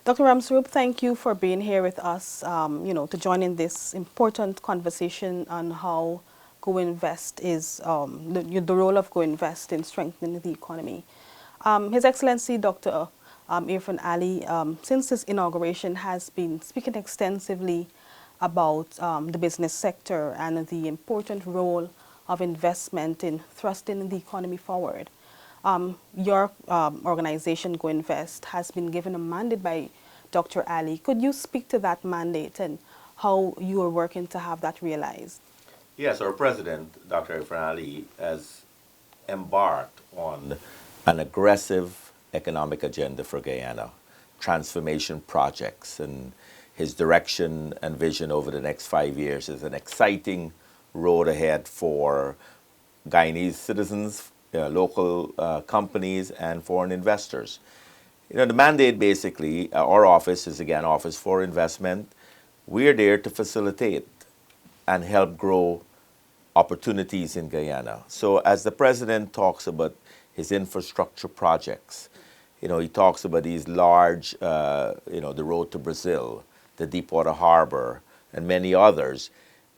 Dr. Ramsaroop, thank you for being here with us, to join in this important conversation on how GOInvest is, the role of GOInvest in strengthening the economy. His Excellency Dr. Irfan Ali, since his inauguration, has been speaking extensively about the business sector and the important role of investment in thrusting the economy forward. Your organization, GOInvest, has been given a mandate by Dr. Ali. Could you speak to that mandate and how you are working to have that realized? Yes, our president, Dr. Irfan Ali, has embarked on an aggressive economic agenda for Guyana, transformation projects, and his direction and vision over the next 5 years is an exciting road ahead for Guyanese citizens, local companies, and foreign investors. The mandate basically, our office is again Office for Investment. We're there to facilitate and help grow opportunities in Guyana. So as the president talks about his infrastructure projects, he talks about these large, the road to Brazil, the Deepwater Harbor, and many others.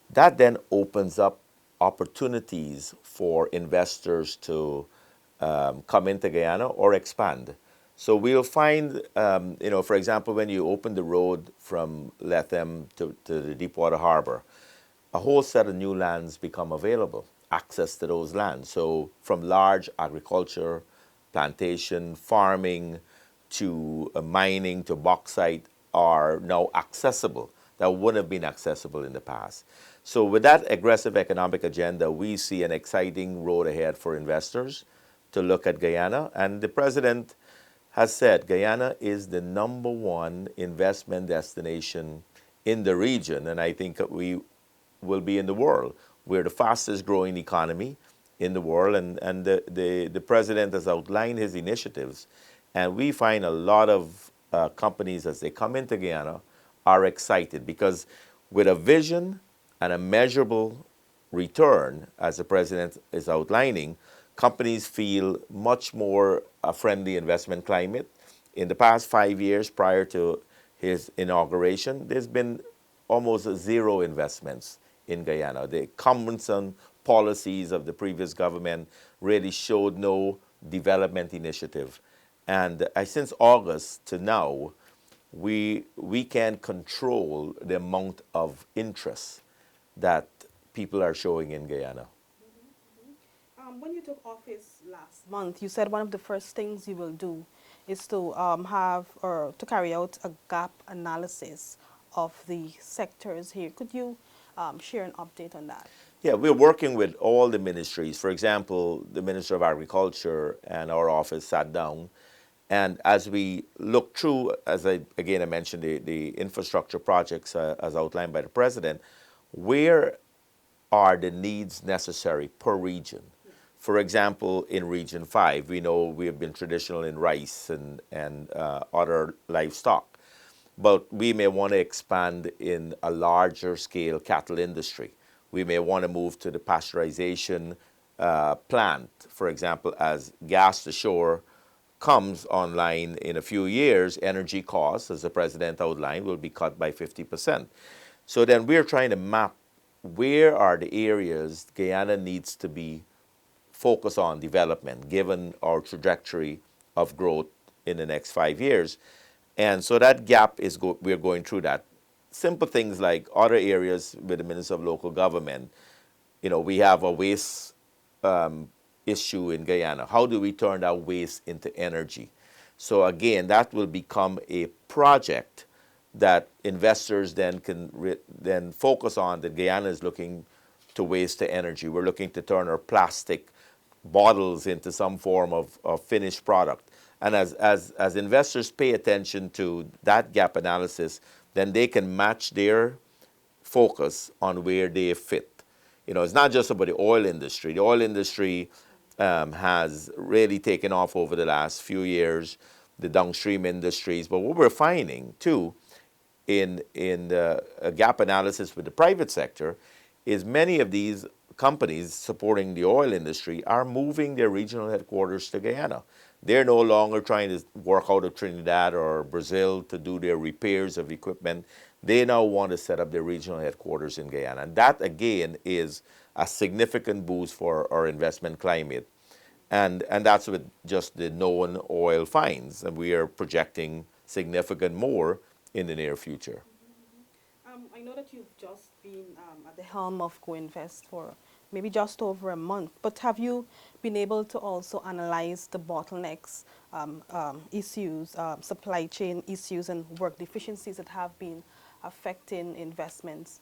That then opens up opportunities for investors to come into Guyana or expand. So we'll find, for example, when you open the road from Lethem to the Deepwater Harbor, a whole set of new lands become available, access to those lands. So from large agriculture, plantation, farming, to mining, to bauxite are now accessible that wouldn't have been accessible in the past. So with that aggressive economic agenda, we see an exciting road ahead for investors to look at Guyana. And the president has said Guyana is the #1 investment destination in the region, and I think we will be in the world. We're the fastest growing economy in the world, and the president has outlined his initiatives, and we find a lot of companies as they come into Guyana are excited because with a vision and a measurable return, as the president is outlining, companies feel much more a friendly investment climate. In the past 5 years prior to his inauguration, there's been almost zero investments in Guyana. The cumbersome policies of the previous government really showed no development initiative. And since August to now, we can control the amount of interest that people are showing in Guyana. When you took office last month, you said one of the first things you will do is to have or to carry out a gap analysis of the sectors here. Could you share an update on that? Yeah, we're working with all the ministries. For example, the Minister of Agriculture and our office sat down, and as we look through, I mentioned the infrastructure projects as outlined by the president, where are the needs necessary per region? For example, in Region 5, we know we have been traditional in rice and other livestock, but we may want to expand in a larger scale cattle industry. We may want to move to the pasteurization plant, for example, as gas to shore comes online in a few years, energy costs, as the president outlined, will be cut by 50%. So then we're trying to map where are the areas Guyana needs to be focused on development, given our trajectory of growth in the next 5 years. And so that gap is we're going through that. Simple things like other areas with the Minister of Local Government. We have a waste issue in Guyana. How do we turn that waste into energy? So again, that will become a project that investors then can then focus on, that Guyana is looking to waste to energy. We're looking to turn our plastic bottles into some form of finished product. And as investors pay attention to that gap analysis, then they can match their focus on where they fit. It's not just about the oil industry. The oil industry has really taken off over the last few years, the downstream industries. But what we're finding, too, in a gap analysis with the private sector, is many of these companies supporting the oil industry are moving their regional headquarters to Guyana. They're no longer trying to work out of Trinidad or Brazil to do their repairs of equipment. They now want to set up their regional headquarters in Guyana. And that, again, is a significant boost for our investment climate. And that's with just the known oil finds. And we are projecting significant more in the near future. I know that you've just been at the helm of GOInvest for maybe just over a month, but have you been able to also analyze the bottlenecks, issues, supply chain issues, and work deficiencies that have been affecting investments,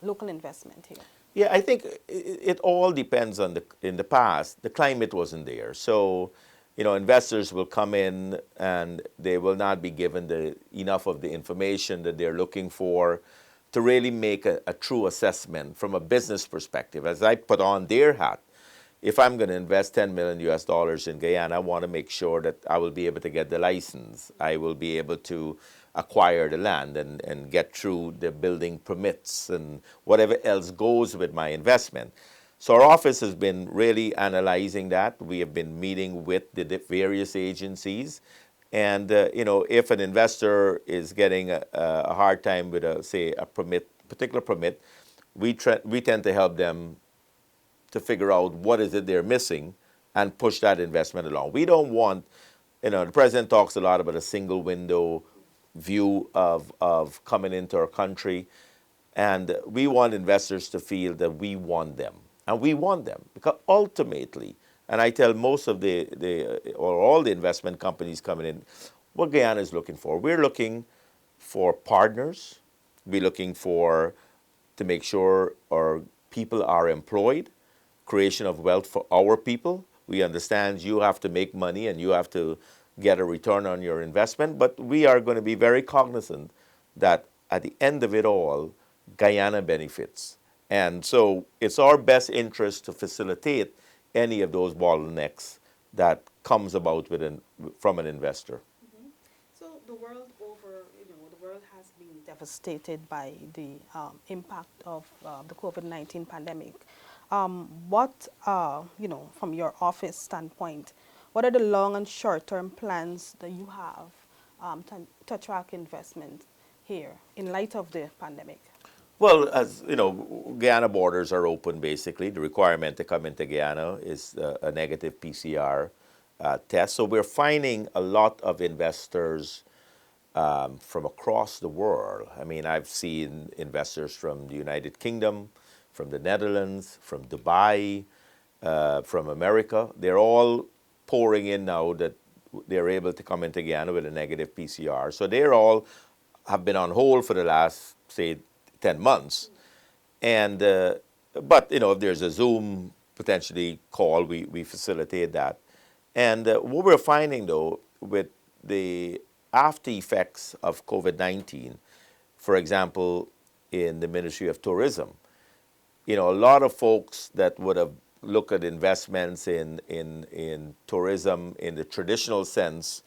local investment here? Yeah, I think it all depends on in the past, the climate wasn't there. So, investors will come in and they will not be given enough of the information that they're looking for to really make a true assessment from a business perspective. As I put on their hat, if I'm going to invest 10 million US dollars in Guyana, I want to make sure that I will be able to get the license. I will be able to acquire the land and get through the building permits and whatever else goes with my investment. So our office has been really analyzing that. We have been meeting with the various agencies. And, if an investor is getting a hard time with, say, a particular permit, we tend to help them to figure out what is it they're missing and push that investment along. We don't want, the president talks a lot about a single window view of coming into our country. And we want investors to feel that we want them. And we want them because ultimately, and I tell most of or all the investment companies coming in, what Guyana is looking for. We're looking for partners. We're looking to make sure our people are employed, creation of wealth for our people. We understand you have to make money and you have to get a return on your investment, but we are going to be very cognizant that at the end of it all, Guyana benefits. And so it's our best interest to facilitate any of those bottlenecks that comes about from an investor. So the world over, the world has been devastated by the impact of the COVID-19 pandemic. What, from your office standpoint, what are the long and short-term plans that you have to attract investment here in light of the pandemic? Well, as you know, Guyana borders are open basically. The requirement to come into Guyana is a negative PCR test. So we're finding a lot of investors from across the world. I mean, I've seen investors from the United Kingdom, from the Netherlands, from Dubai, from America. They're all pouring in now that they're able to come into Guyana with a negative PCR. So they're all have been on hold for the last, say, 10 months. And, but, if there's a Zoom potentially call, we facilitate that. And what we're finding, though, with the after effects of COVID-19, for example, in the Ministry of Tourism, a lot of folks that would have looked at investments in tourism in the traditional sense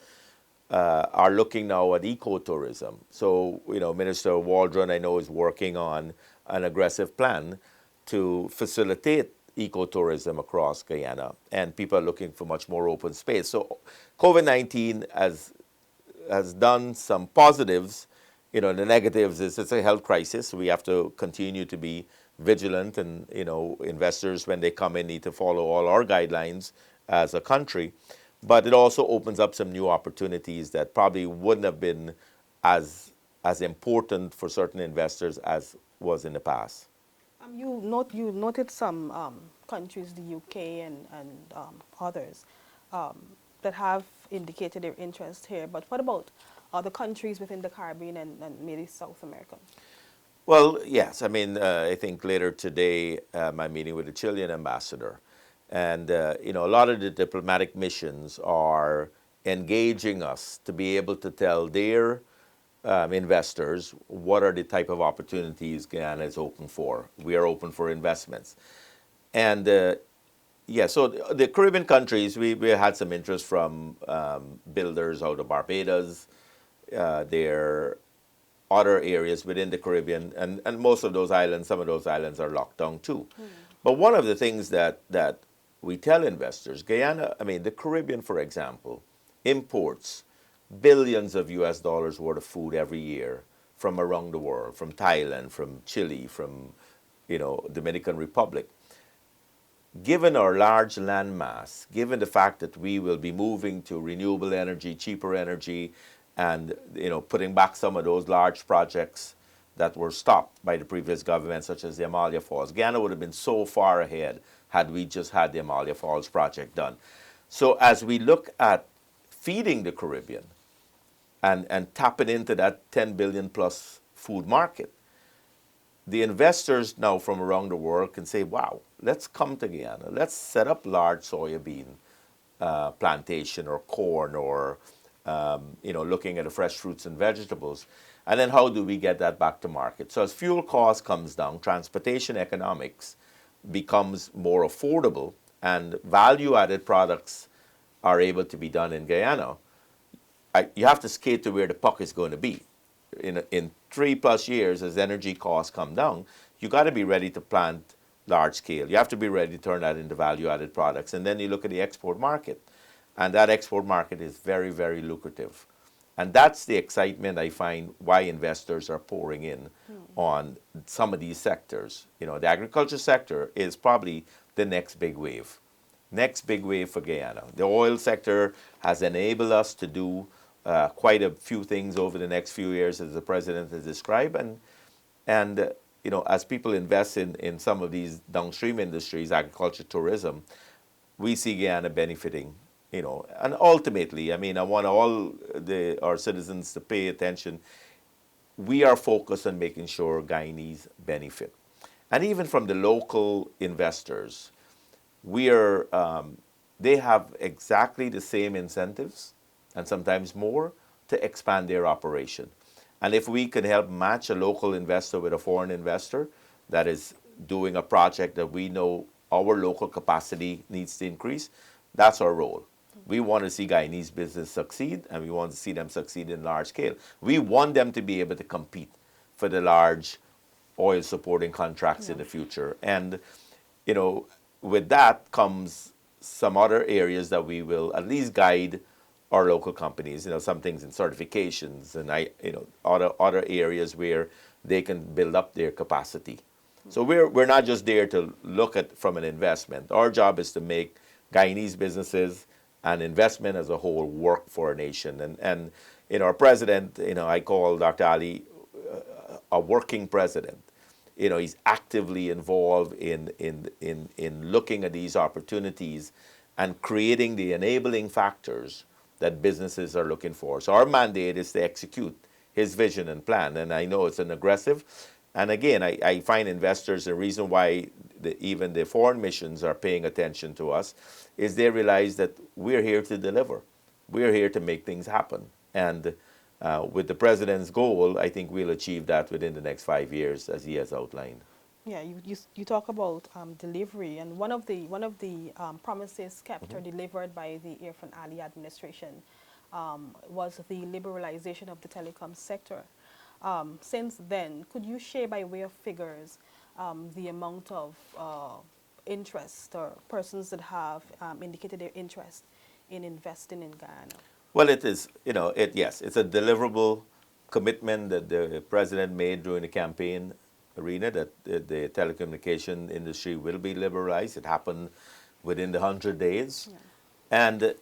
are looking now at ecotourism. So, Minister Waldron, I know, is working on an aggressive plan to facilitate ecotourism across Guyana, and people are looking for much more open space. So COVID-19 has done some positives. The negatives is it's a health crisis. We have to continue to be vigilant, and, investors, when they come in, need to follow all our guidelines as a country. But it also opens up some new opportunities that probably wouldn't have been as important for certain investors as was in the past. You noted some countries, the UK and others, that have indicated their interest here. But what about other countries within the Caribbean and maybe South America? Well, yes. I mean, I think later today, I'm meeting with the Chilean ambassador. And, a lot of the diplomatic missions are engaging us to be able to tell their investors what are the type of opportunities Guyana is open for. We are open for investments. And, so the Caribbean countries, we had some interest from builders out of Barbados. There are other areas within the Caribbean, and most of those islands, some of those islands are locked down too. But one of the things that we tell investors, Guyana, I mean, the Caribbean, for example, imports billions of US dollars worth of food every year from around the world, from Thailand, from Chile, from, Dominican Republic. Given our large land mass, given the fact that we will be moving to renewable energy, cheaper energy, and putting back some of those large projects that were stopped by the previous government, such as the Amalia Falls, Ghana would have been so far ahead had we just had the Amalia Falls project done. So as we look at feeding the Caribbean and tapping into that 10 billion plus food market, the investors now from around the world can say, wow, let's come to Guyana. Let's set up large soybean plantation or corn or, looking at the fresh fruits and vegetables. And then how do we get that back to market? So as fuel cost comes down, transportation economics becomes more affordable and value-added products are able to be done in Guyana. You have to skate to where the puck is going to be. In 3+ years, as energy costs come down, you got to be ready to plant large scale. You have to be ready to turn that into value-added products. And then you look at the export market, and that export market is very, very lucrative. And that's the excitement I find why investors are pouring in on some of these sectors. The agriculture sector is probably the next big wave. Next big wave for Guyana. The oil sector has enabled us to do quite a few things over the next few years, as the president has described. And as people invest in some of these downstream industries, agriculture, tourism, we see Guyana benefiting. And ultimately, I mean, I want all our citizens to pay attention. We are focused on making sure Guyanese benefit. And even from the local investors, they have exactly the same incentives and sometimes more to expand their operation. And if we can help match a local investor with a foreign investor that is doing a project that we know our local capacity needs to increase, that's our role. We want to see Guyanese business succeed, and we want to see them succeed in large scale. We want them to be able to compete for the large oil supporting contracts in the future. And, with that comes some other areas that we will at least guide our local companies, some things in certifications and other areas where they can build up their capacity. So we're not just there to look at from an investment. Our job is to make Guyanese businesses and investment as a whole work for our nation. And our president, I call Dr. Ali a working president. He's actively involved in looking at these opportunities and creating the enabling factors that businesses are looking for. So our mandate is to execute his vision and plan. And I know it's an aggressive. And again, I find investors, the reason why even the foreign missions are paying attention to us is they realize that we're here to deliver. We're here to make things happen. And with the president's goal, I think we'll achieve that within the next 5 years, as he has outlined. Yeah, you talk about delivery, and one of the promises kept or delivered by the Irfan Ali administration was the liberalization of the telecom sector. Since then, could you share by way of figures the amount of interest or persons that have indicated their interest in investing in Guyana? Well, it is, yes, it's a deliverable commitment that the president made during the campaign arena that the telecommunication industry will be liberalized. It happened within the 100 days. Yeah. And,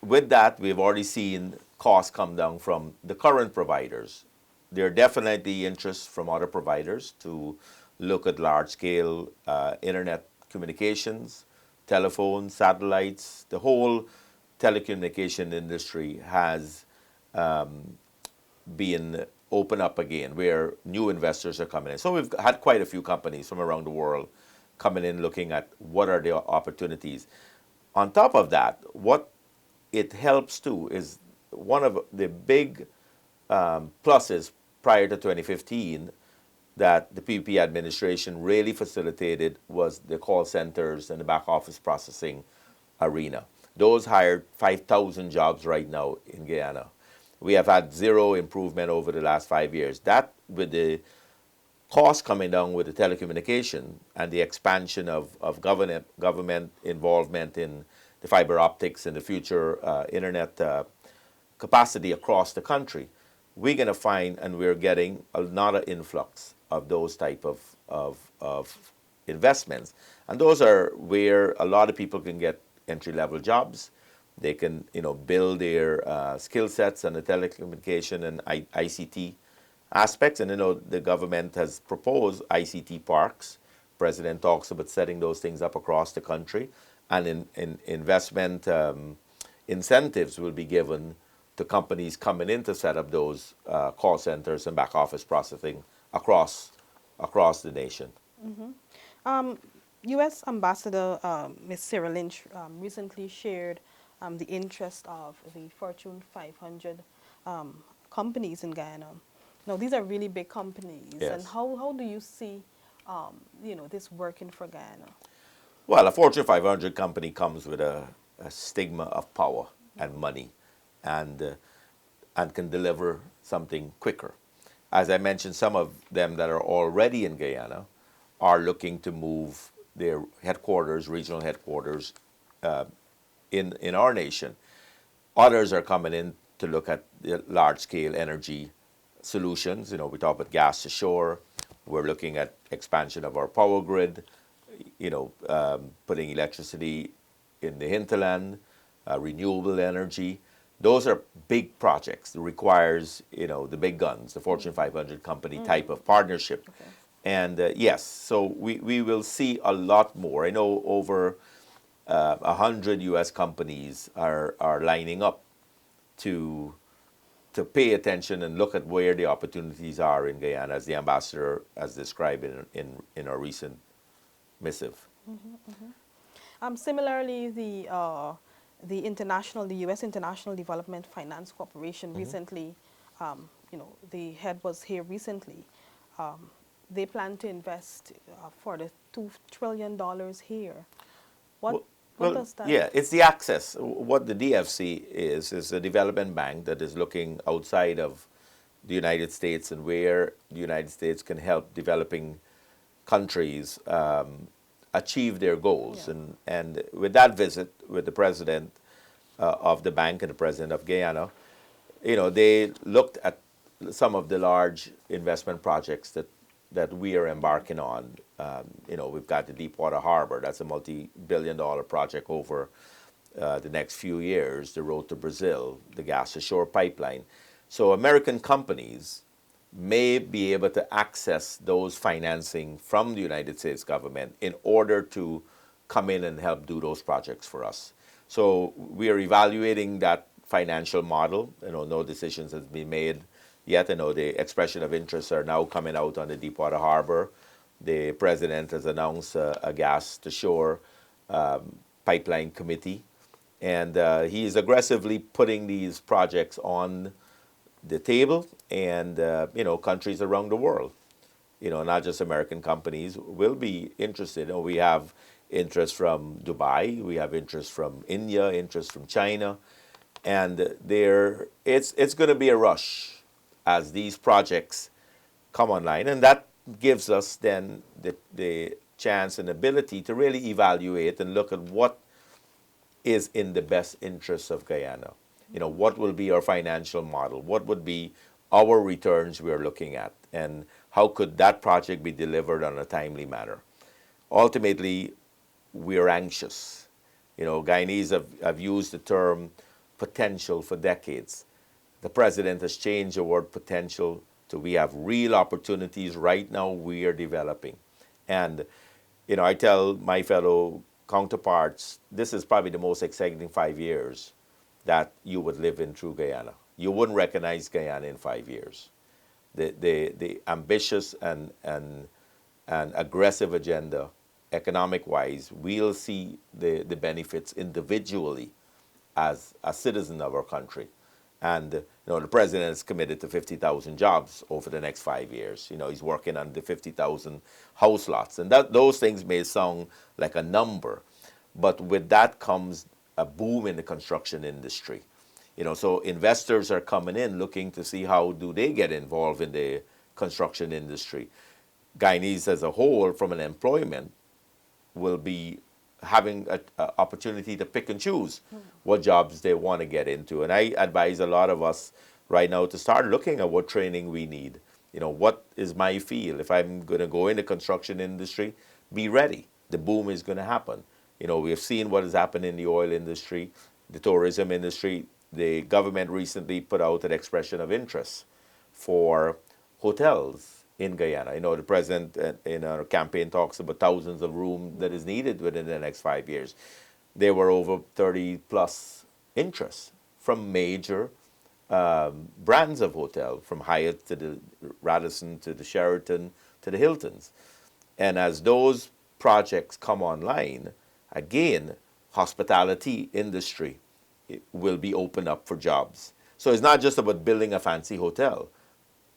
with that, we've already seen costs come down from the current providers. There are definitely interests from other providers to look at large-scale internet communications, telephones, satellites. The whole telecommunication industry has been opened up again, where new investors are coming in. So we've had quite a few companies from around the world coming in looking at what are the opportunities. On top of that, what it helps too is one of the big pluses prior to 2015 that the PPP administration really facilitated was the call centers and the back office processing arena. Those hired 5,000 jobs right now in Guyana. We have had zero improvement over the last 5 years. That, with the costs coming down with the telecommunication and the expansion of government involvement in the fiber optics and the future internet capacity across the country, we're going to find, and we're getting a lot of influx of those type of investments. And those are where a lot of people can get entry-level jobs. They can, build their skill sets on the telecommunication and ICT aspects. And, the government has proposed ICT parks. President talks about setting those things up across the country. And in investment incentives will be given to companies coming in to set up those call centers and back office processing across the nation. U.S. Ambassador Ms. Sarah Lynch recently shared the interest of the Fortune 500 companies in Guyana. Now, these are really big companies, and Yes. how do you see, this working for Guyana? Well, a Fortune 500 company comes with a stigma of power and money, and and can deliver something quicker. As I mentioned, some of them that are already in Guyana are looking to move their headquarters, regional headquarters, in our nation. Others are coming in to look at the large-scale energy solutions. We talk about gas to shore. We're looking at expansion of our power grid, putting electricity in the hinterland, renewable energy. Those are big projects. It requires, the big guns, the Fortune 500 company type of partnership. Okay. And yes, so we will see a lot more. I know over 100 U.S. companies are lining up to pay attention and look at where the opportunities are in Guyana, as the ambassador has described in our recent missive. Similarly, the U.S. International Development Finance Corporation recently, the head was here recently. They plan to invest for the $2 trillion here. What Well, does that? yeah, it's the access. What the DFC is a development bank that is looking outside of the United States and where the United States can help developing countries achieve their goals. Yeah. And with that visit with the president of the bank and the president of Guyana, they looked at some of the large investment projects that we are embarking on. We've got the Deepwater Harbor. That's a multi-billion-dollar project over the next few years. The road to Brazil, the gas to shore pipeline. So American companies may be able to access those financing from the United States government in order to come in and help do those projects for us. So we are evaluating that financial model. No decisions have been made yet. The expression of interest are now coming out on the Deepwater Harbor. The president has announced a gas to shore pipeline committee, and he is aggressively putting these projects on the table, and countries around the world, not just American companies, will be interested. We have interest from Dubai, we have interest from India, interest from China, and it's going to be a rush as these projects come online, and that gives us then the chance and ability to really evaluate and look at what is in the best interests of Guyana. What will be our financial model? What would be our returns we're looking at? And how could that project be delivered on a timely manner? Ultimately, we're anxious. Guyanese have used the term potential for decades. The president has changed the word potential to we have real opportunities right now we are developing. And, I tell my fellow counterparts, this is probably the most exciting 5 years that you would live in through Guyana. You wouldn't recognize Guyana in 5 years. The ambitious and aggressive agenda, economic-wise, we'll see the benefits individually as a citizen of our country. And the president is committed to 50,000 jobs over the next 5 years. He's working on the 50,000 house lots, and those things may sound like a number, but with that comes a boom in the construction industry. So investors are coming in looking to see how do they get involved in the construction industry. Guyanese as a whole, from an employment, will be having an opportunity to pick and choose what jobs they want to get into. And I advise a lot of us right now to start looking at what training we need. What is my field? If I'm going to go in the construction industry, be ready. The boom is going to happen. We've seen what has happened in the oil industry, the tourism industry. The government recently put out an expression of interest for hotels in Guyana. The president in our campaign talks about thousands of rooms that is needed within the next 5 years. There were over 30 plus interests from major brands of hotel, from Hyatt to the Radisson to the Sheraton to the Hiltons. And as those projects come online, again, hospitality industry will be opened up for jobs. So it's not just about building a fancy hotel.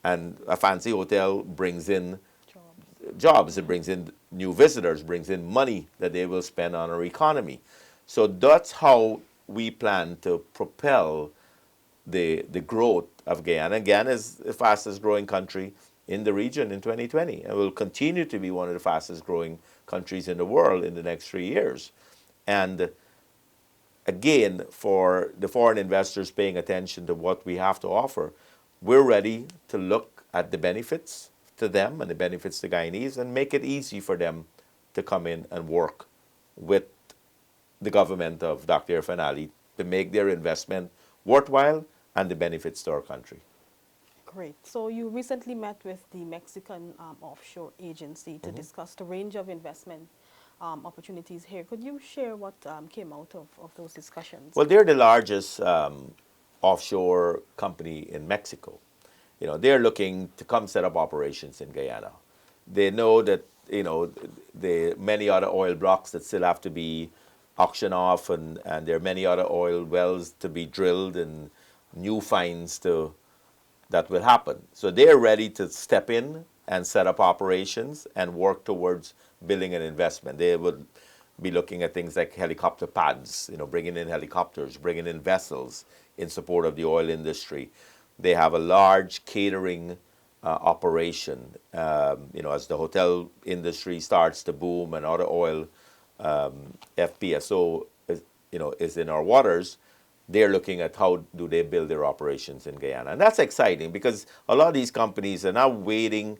And a fancy hotel brings in jobs, it brings in new visitors, brings in money that they will spend on our economy. So that's how we plan to propel the growth of Guyana. Guyana is the fastest growing country in the region in 2020 and will continue to be one of the fastest growing countries in the world in the next 3 years. And again, for the foreign investors paying attention to what we have to offer, we're ready to look at the benefits to them and the benefits to Guyanese and make it easy for them to come in and work with the government of Dr. Irfaan Ali to make their investment worthwhile and the benefits to our country. Great. So you recently met with the Mexican offshore agency to discuss the range of investment opportunities here. Could you share what came out of those discussions? Well, they're the largest offshore company in Mexico. They're looking to come set up operations in Guyana. They know that, the many other oil blocks that still have to be auctioned off, and there are many other oil wells to be drilled and new finds that will happen. So they're ready to step in and set up operations and work towards building an investment. They would be looking at things like helicopter pads, bringing in helicopters, bringing in vessels in support of the oil industry. They have a large catering operation. As the hotel industry starts to boom and other oil FPSO is in our waters, they're looking at how do they build their operations in Guyana. And that's exciting because a lot of these companies are now waiting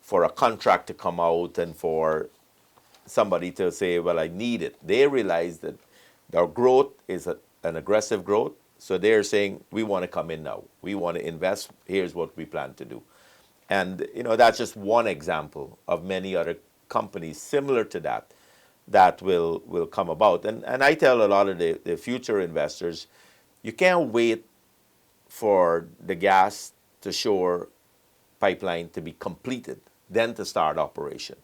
for a contract to come out and for somebody to say, well, I need it. They realize that our growth is an aggressive growth. So they're saying, we want to come in now. We want to invest. Here's what we plan to do. And, that's just one example of many other companies similar to that will come about. And I tell a lot of the future investors, you can't wait for the gas to shore pipeline to be completed, then to start operation.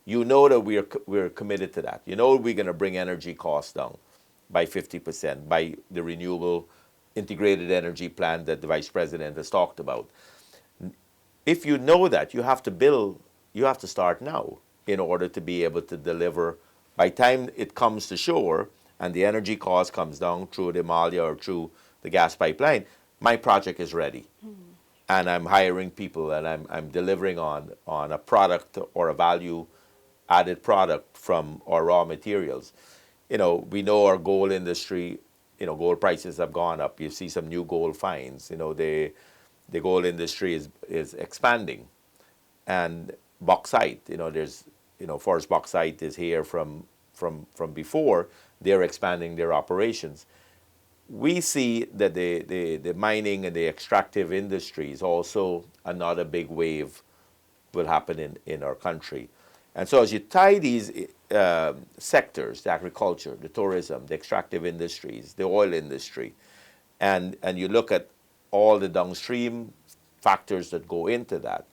You know that we're committed to that. We're going to bring energy costs down by 50% by the renewable integrated energy plan that the Vice President has talked about. If you know that, you have to start now in order to be able to deliver. By the time it comes to shore and the energy cost comes down through the Amalia or through the gas pipeline, my project is ready. And I'm hiring people and I'm delivering on a product or a value added product from our raw materials. We know our gold industry, gold prices have gone up. You see some new gold finds. The gold industry is expanding. And bauxite, there's, Forest Bauxite is here from before. They're expanding their operations. We see that the mining and the extractive industries also another big wave will happen in our country. And so as you tie these sectors, the agriculture, the tourism, the extractive industries, the oil industry, and you look at all the downstream factors that go into that,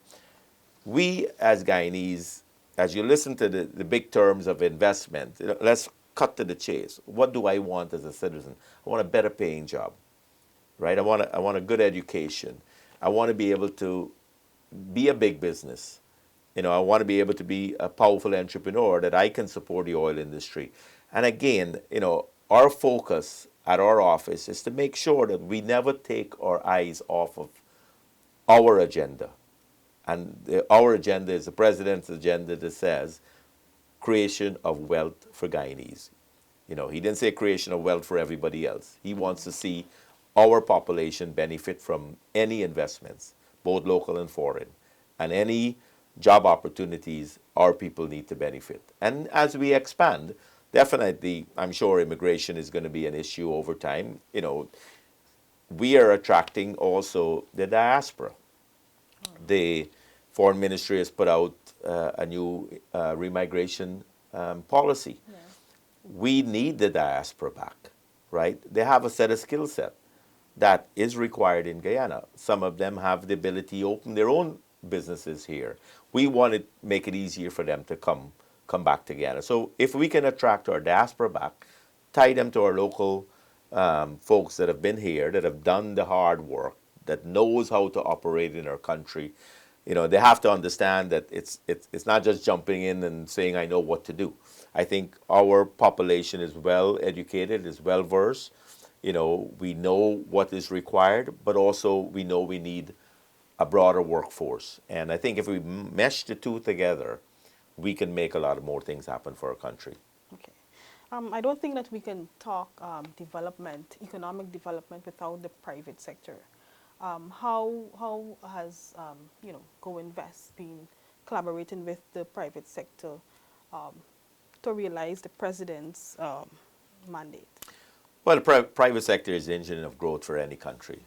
we as Guyanese, as you listen to the big terms of investment, let's cut to the chase. What do I want as a citizen? I want a better paying job, right? I want a good education. I want to be able to be a big business. I want to be able to be a powerful entrepreneur that I can support the oil industry. And again, our focus at our office is to make sure that we never take our eyes off of our agenda And our agenda is the president's agenda that says creation of wealth for Guyanese. You know, he didn't say creation of wealth for everybody else. He wants to see our population benefit from any investments, both local and foreign, and any job opportunities our people need to benefit. And as we expand, definitely, I'm sure immigration is going to be an issue over time. You know, we are attracting also the diaspora. The foreign ministry has put out a new remigration policy. Yeah. We need the diaspora back, right? They have a set of skill set that is required in Guyana. Some of them have the ability to open their own businesses here. We want to make it easier for them to come back to Guyana. So if we can attract our diaspora back, tie them to our local folks that have been here, that have done the hard work, that knows how to operate in our country, you know, they have to understand that it's not just jumping in and saying, I know what to do. I think our population is well educated, is well versed. You know, we know what is required, but also we know we need a broader workforce. And I think if we mesh the two together, we can make a lot of more things happen for our country. Okay. I don't think that we can talk development, economic development, without the private sector. How has GOInvest been collaborating with the private sector um, to realize the president's mandate? Well, the private sector is the engine of growth for any country.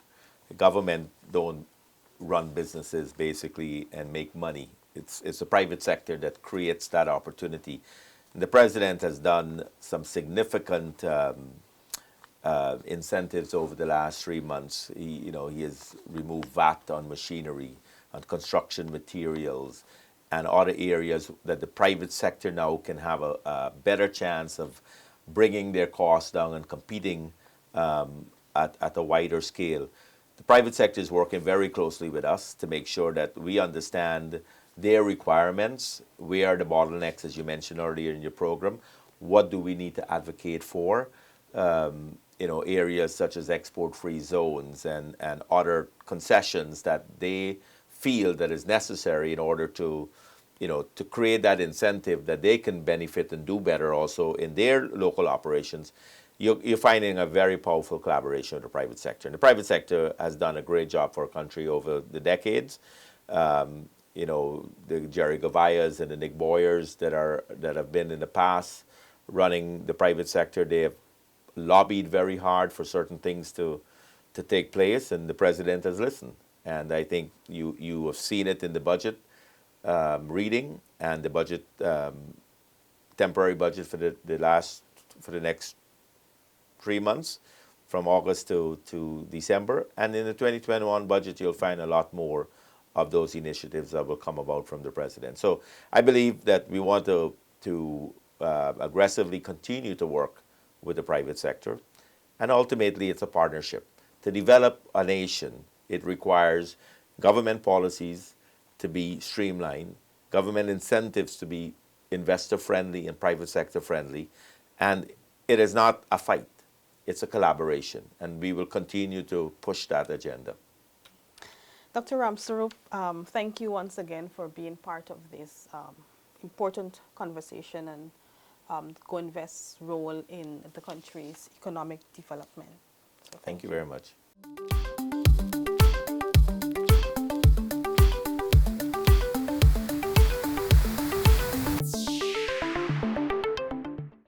The government don't run businesses basically and make money. It's the private sector that creates that opportunity. And the president has done some significant incentives over the last 3 months. He has removed VAT on machinery, on construction materials, and other areas that the private sector now can have a better chance of bringing their costs down and competing at a wider scale. The private sector is working very closely with us to make sure that we understand their requirements. Where are the bottlenecks, as you mentioned earlier in your program? What do we need to advocate for? Areas such as export-free zones and other concessions that they feel that is necessary in order to create that incentive that they can benefit and do better also in their local operations. You're finding a very powerful collaboration with the private sector. And the private sector has done a great job for our country over the decades. The Jerry Gavayas and the Nick Boyers that have been in the past running the private sector, they have lobbied very hard for certain things to take place, and the president has listened. And I think you have seen it in the budget reading and the budget temporary budget for the next 3 months, from August to December. And in the 2021 budget, you'll find a lot more of those initiatives that will come about from the president. So I believe that we want to aggressively continue to work with the private sector. And ultimately, it's a partnership. To develop a nation, it requires government policies to be streamlined, government incentives to be investor-friendly and private sector-friendly. And it is not a fight. It's a collaboration. And we will continue to push that agenda. Dr. Ramsaroop, thank you once again for being part of this important conversation and GOInvest's role in the country's economic development. So Thank you very much.